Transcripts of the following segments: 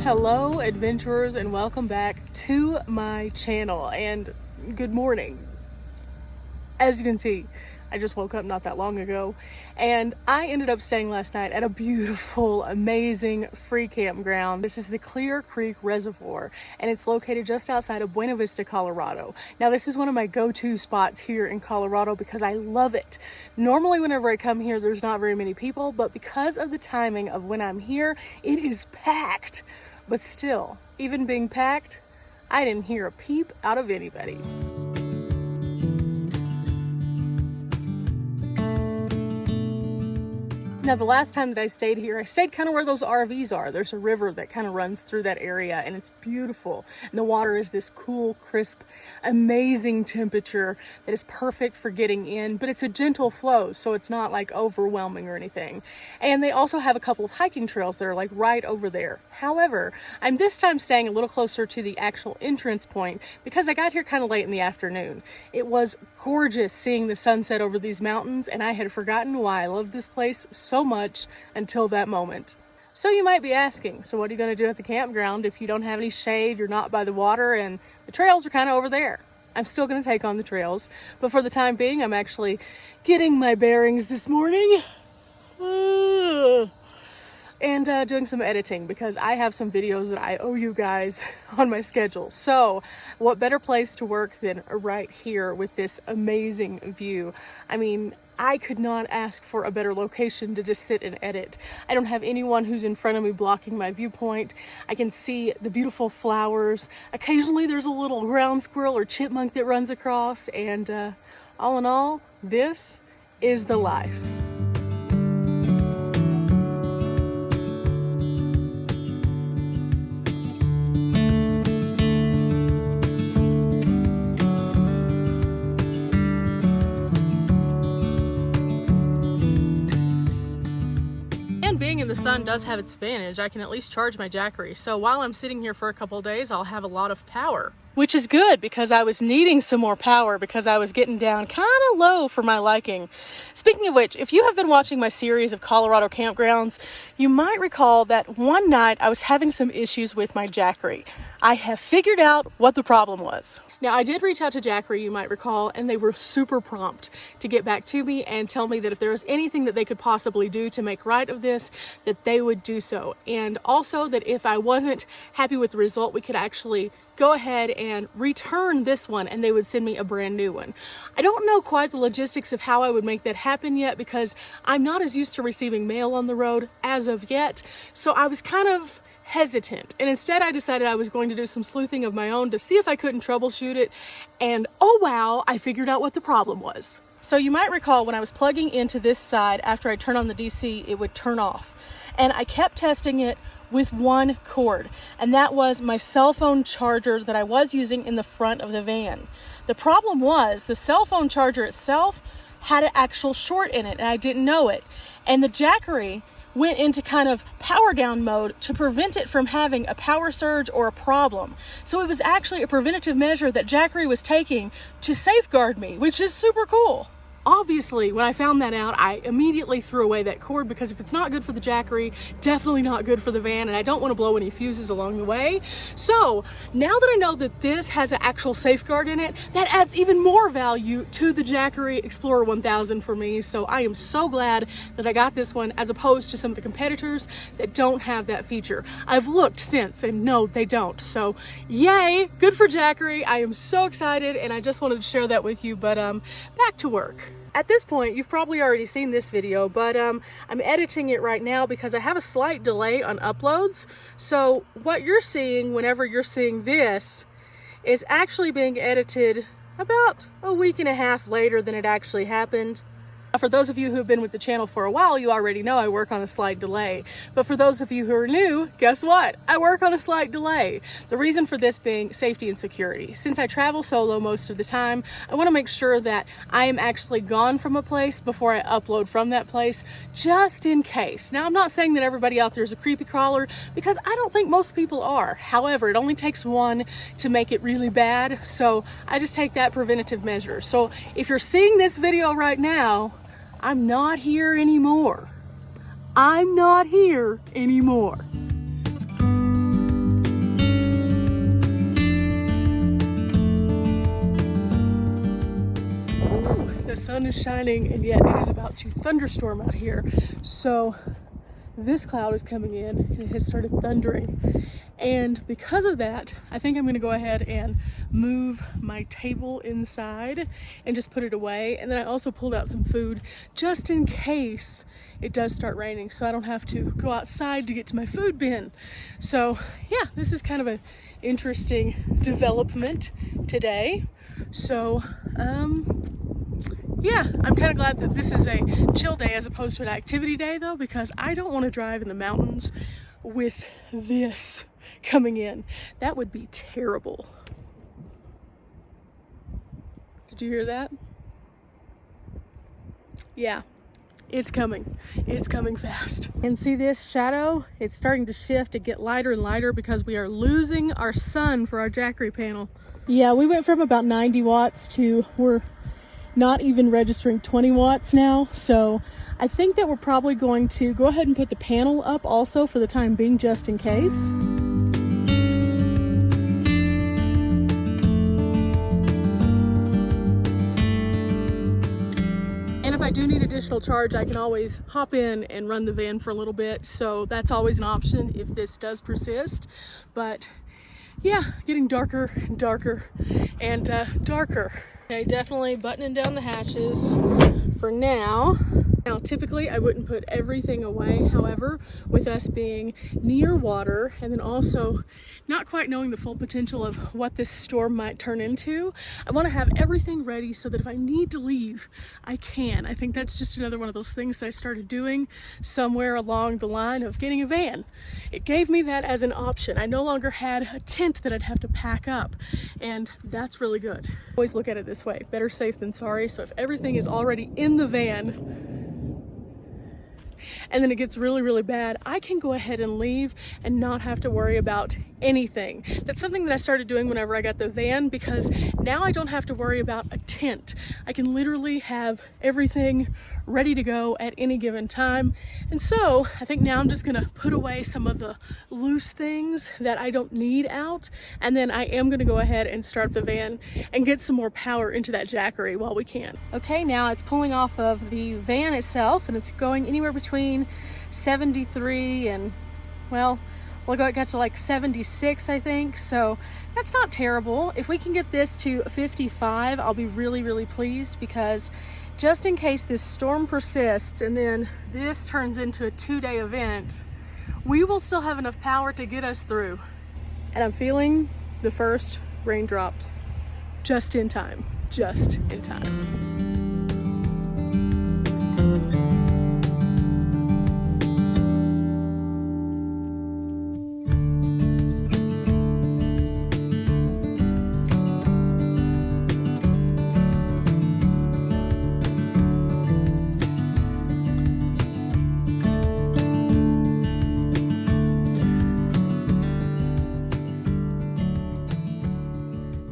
Hello adventurers, and welcome back to my channel, and good morning. As you can see, I just woke up not that long ago, and I ended up staying last night at a beautiful, amazing free campground. This is the Clear Creek Reservoir, and it's located just outside of Buena Vista, Colorado. Now, this is one of my go-to spots here in Colorado because I love it. Normally, whenever I come here, there's not very many people, but because of the timing of when I'm here, it is packed. But still, even being packed, I didn't hear a peep out of anybody. Now, the last time that I stayed here, I stayed kind of where those RVs are. There's a river that kind of runs through that area, and it's beautiful. And the water is this cool, crisp, amazing temperature that is perfect for getting in, but it's a gentle flow, so it's not like overwhelming or anything. And they also have a couple of hiking trails that are like right over there. However, I'm this time staying a little closer to the actual entrance point because I got here kind of late in the afternoon. It was gorgeous seeing the sunset over these mountains, and I had forgotten why I loved this place so much until that moment. So you might be asking, so what are you going to do at the campground if you don't have any shade, you're not by the water, and the trails are kind of over there? I'm still going to take on the trails, but for the time being, I'm actually getting my bearings this morning. And doing some editing because I have some videos that I owe you guys on my schedule. So what better place to work than right here with this amazing view? I mean, I could not ask for a better location to just sit and edit. I don't have anyone who's in front of me blocking my viewpoint. I can see the beautiful flowers. Occasionally there's a little ground squirrel or chipmunk that runs across, and all in all, this is the life. Being in the sun does have its advantage. I can at least charge my Jackery. So while I'm sitting here for a couple of days, I'll have a lot of power, which is good because I was needing some more power because I was getting down kind of low for my liking. Speaking of which, if you have been watching my series of Colorado campgrounds, you might recall that one night I was having some issues with my Jackery. I have figured out what the problem was. Now, I did reach out to Jackery, you might recall, and they were super prompt to get back to me and tell me that if there was anything that they could possibly do to make right of this, that they would do so. And also that if I wasn't happy with the result, we could actually go ahead and return this one and they would send me a brand new one. I don't know quite the logistics of how I would make that happen yet because I'm not as used to receiving mail on the road as of yet. So I was kind of hesitant, and instead I decided I was going to do some sleuthing of my own to see if I couldn't troubleshoot it, and oh wow, I figured out what the problem was. So you might recall when I was plugging into this side, after I turn on the DC, it would turn off, and I kept testing it with one cord, and that was my cell phone charger that I was using in the front of the van. The problem was the cell phone charger itself had an actual short in it, and I didn't know it, and the Jackery went into kind of power down mode to prevent it from having a power surge or a problem. So it was actually a preventative measure that Jackery was taking to safeguard me, which is super cool. Obviously, when I found that out, I immediately threw away that cord because if it's not good for the Jackery, definitely not good for the van, and I don't want to blow any fuses along the way. So now that I know that this has an actual safeguard in it, that adds even more value to the Jackery Explorer 1000 for me. So I am so glad that I got this one as opposed to some of the competitors that don't have that feature. I've looked since and no, they don't. So yay, good for Jackery. I am so excited and I just wanted to share that with you, but back to work. At this point, you've probably already seen this video, but I'm editing it right now because I have a slight delay on uploads. So what you're seeing whenever you're seeing this is actually being edited about a week and a half later than it actually happened. For those of you who have been with the channel for a while, you already know I work on a slight delay. But for those of you who are new, guess what? I work on a slight delay. The reason for this being safety and security. Since I travel solo most of the time, I want to make sure that I am actually gone from a place before I upload from that place, just in case. Now, I'm not saying that everybody out there is a creepy crawler, because I don't think most people are. However, it only takes one to make it really bad, so I just take that preventative measure. So if you're seeing this video right now, I'm not here anymore. I'm not here anymore. the sun is shining, and yet it is about to thunderstorm out here. So this cloud is coming in and it has started thundering. And because of that, I think I'm gonna go ahead and move my table inside and just put it away. And then I also pulled out some food just in case it does start raining, so I don't have to go outside to get to my food bin. So yeah, this is kind of an interesting development today. So yeah, I'm kind of glad that this is a chill day as opposed to an activity day though, because I don't want to drive in the mountains with this coming in. That would be terrible. Did you hear that? Yeah, it's coming. It's coming fast. And see this shadow? It's starting to shift to get lighter and lighter because we are losing our sun for our Jackery panel. Yeah, we went from about 90 watts to we're not even registering 20 watts now. So I think that we're probably going to go ahead and put the panel up also for the time being, just in case. And if I do need additional charge, I can always hop in and run the van for a little bit. So that's always an option if this does persist. But yeah, getting darker and darker and darker. Okay, definitely buttoning down the hatches for now. Now, typically I wouldn't put everything away. However, with us being near water and then also not quite knowing the full potential of what this storm might turn into, I want to have everything ready so that if I need to leave, I can. I think that's just another one of those things that I started doing somewhere along the line of getting a van. It gave me that as an option. I no longer had a tent that I'd have to pack up, and that's really good. Always look at it this way, better safe than sorry. So if everything is already in the van, and then it gets really, really bad, I can go ahead and leave and not have to worry about anything. That's something that I started doing whenever I got the van, because now I don't have to worry about a tent. I can literally have everything ready to go at any given time. And so I think now I'm just gonna put away some of the loose things that I don't need out, and then I am gonna go ahead and start the van and get some more power into that Jackery while we can. Okay, now it's pulling off of the van itself, and it's going anywhere between 73 and, well, it got to like 76, I think. So that's not terrible. If we can get this to 55, I'll be really, really pleased, because just in case this storm persists and then this turns into a 2-day event, we will still have enough power to get us through. And I'm feeling the first raindrops just in time, just in time.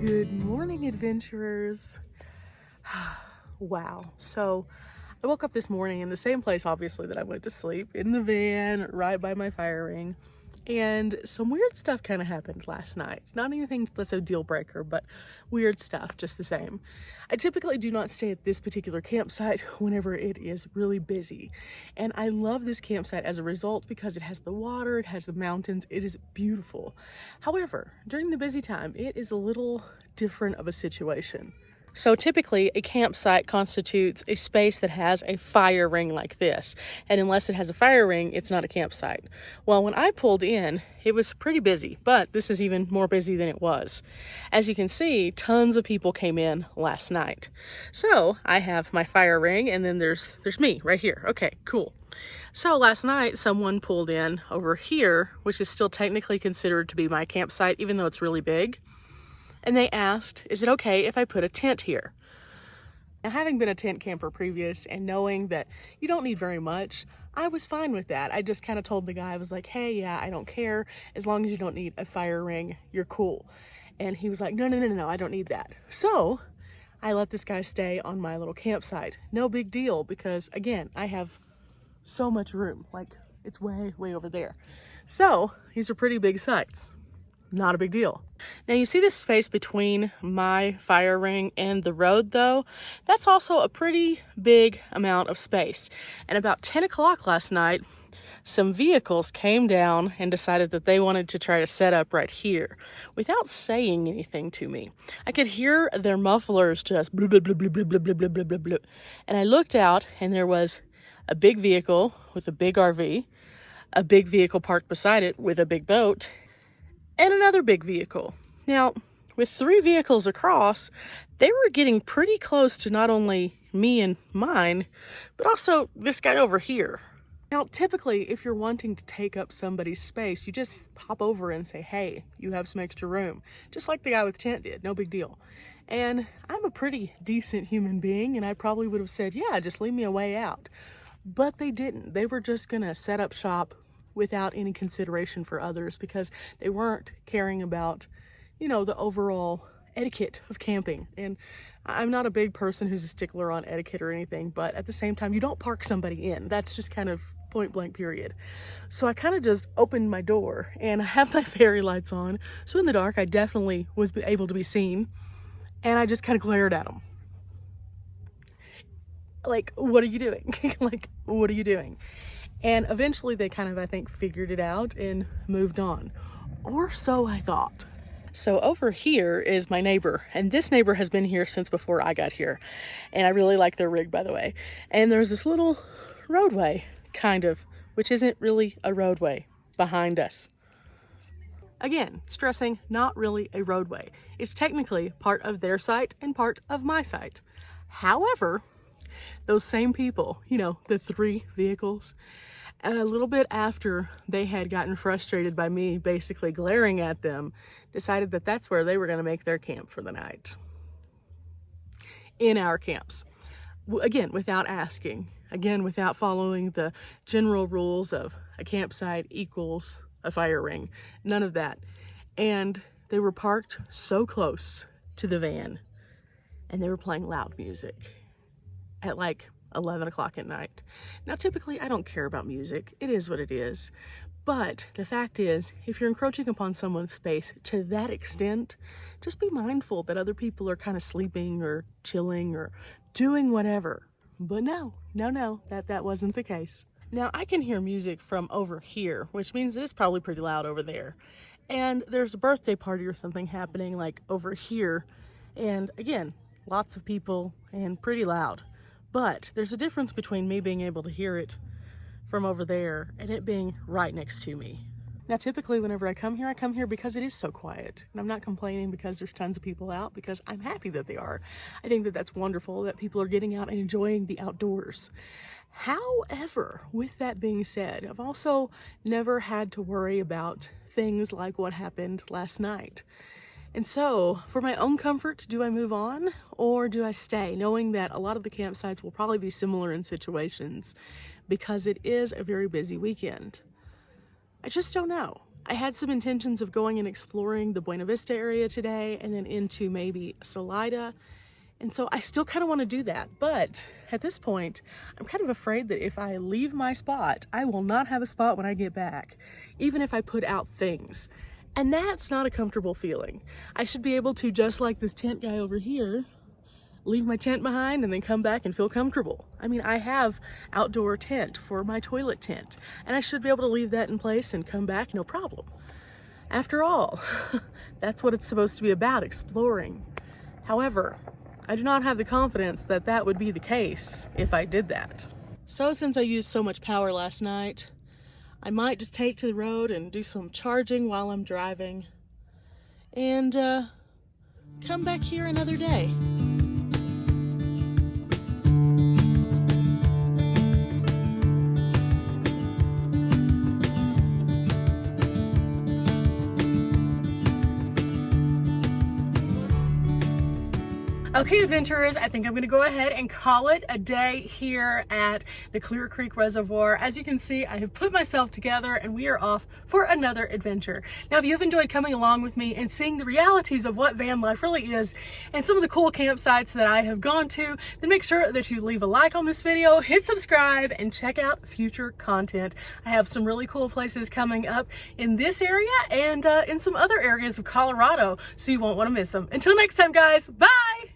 Good morning, adventurers. Wow. So I woke up this morning in the same place, obviously, that I went to sleep, in the van, right by my fire ring. And some weird stuff kind of happened last night. Not anything that's a deal breaker, but weird stuff just the same. I typically do not stay at this particular campsite whenever it is really busy. And I love this campsite as a result, because it has the water, it has the mountains, it is beautiful. However, during the busy time, it is a little different of a situation. So typically a campsite constitutes a space that has a fire ring like this. And unless it has a fire ring, it's not a campsite. Well, when I pulled in, it was pretty busy, but this is even more busy than it was. As you can see, tons of people came in last night. So I have my fire ring, and then there's me right here. Okay, cool. So last night someone pulled in over here, which is still technically considered to be my campsite, even though it's really big. And they asked, is it okay if I put a tent here? Now, having been a tent camper previous and knowing that you don't need very much, I was fine with that. I just kind of told the guy, I was like, hey, yeah, I don't care. As long as you don't need a fire ring, you're cool. And he was like, no, I don't need that. So I let this guy stay on my little campsite. No big deal, because again, I have so much room. Like, it's way, way over there. So these are pretty big sites. not a big deal. Now you see this space between my fire ring and the road though? That's also a pretty big amount of space. And about 10 o'clock last night, some vehicles came down and decided that they wanted to try to set up right here without saying anything to me. I could hear their mufflers just blub, blub, blub, blub, blub, blub, blub, blub, blub. And I looked out and there was a big vehicle with a big RV, a big vehicle parked beside it with a big boat, and another big vehicle. Now, with 3 vehicles across, they were getting pretty close to not only me and mine, but also this guy over here. Now, typically, if you're wanting to take up somebody's space, you just hop over and say, hey, you have some extra room. Just like the guy with the tent did, no big deal. And I'm a pretty decent human being, and I probably would have said, yeah, just leave me a way out. But they didn't. They were just gonna set up shop without any consideration for others because they weren't caring about, you know, the overall etiquette of camping. And I'm not a big person who's a stickler on etiquette or anything, but at the same time, you don't park somebody in. That's just kind of point blank period. So I kind of just opened my door and I have my fairy lights on. So in the dark, I definitely was able to be seen. And I just kind of glared at them. Like, what are you doing? Like, what are you doing? And eventually they kind of, I think, figured it out and moved on. Or so I thought. So over here is my neighbor, and this neighbor has been here since before I got here. And I really like their rig, by the way. And there's this little roadway, kind of, which isn't really a roadway behind us. Again, stressing, not really a roadway. It's technically part of their site and part of my site. However, those same people, you know, the 3 vehicles, a little bit after they had gotten frustrated by me basically glaring at them, decided that that's where they were going to make their camp for the night. In our camps. Again, without asking. Again, without following the general rules of a campsite equals a fire ring. None of that. And they were parked so close to the van. And they were playing loud music at like 11 o'clock at night. Now, typically, I don't care about music. It is what it is. But the fact is, if you're encroaching upon someone's space to that extent, just be mindful that other people are kind of sleeping or chilling or doing whatever. But no, that wasn't the case. Now, I can hear music from over here, which means that it's probably pretty loud over there. And there's a birthday party or something happening like over here. And again, lots of people and pretty loud. But there's a difference between me being able to hear it from over there and it being right next to me. Now, typically whenever I come here because it is so quiet. And I'm not complaining because there's tons of people out, because I'm happy that they are. I think that that's wonderful that people are getting out and enjoying the outdoors. However, with that being said, I've also never had to worry about things like what happened last night. And so, for my own comfort, do I move on or do I stay, knowing that a lot of the campsites will probably be similar in situations because it is a very busy weekend? I just don't know. I had some intentions of going and exploring the Buena Vista area today and then into maybe Salida. And so I still kind of want to do that. But at this point, I'm kind of afraid that if I leave my spot, I will not have a spot when I get back, even if I put out things. And that's not a comfortable feeling. I should be able to, just like this tent guy over here, leave my tent behind and then come back and feel comfortable. I mean, I have outdoor tent for my toilet tent, and I should be able to leave that in place and come back, no problem. After all, that's what it's supposed to be about, exploring. However, I do not have the confidence that that would be the case if I did that. So since I used so much power last night, I might just take to the road and do some charging while I'm driving and come back here another day. Okay, adventurers, I think I'm going to go ahead and call it a day here at the Clear Creek Reservoir. As you can see, I have put myself together and we are off for another adventure. Now, if you've enjoyed coming along with me and seeing the realities of what van life really is and some of the cool campsites that I have gone to, then make sure that you leave a like on this video, hit subscribe, and check out future content. I have some really cool places coming up in this area and in some other areas of Colorado, so you won't want to miss them. Until next time, guys, bye!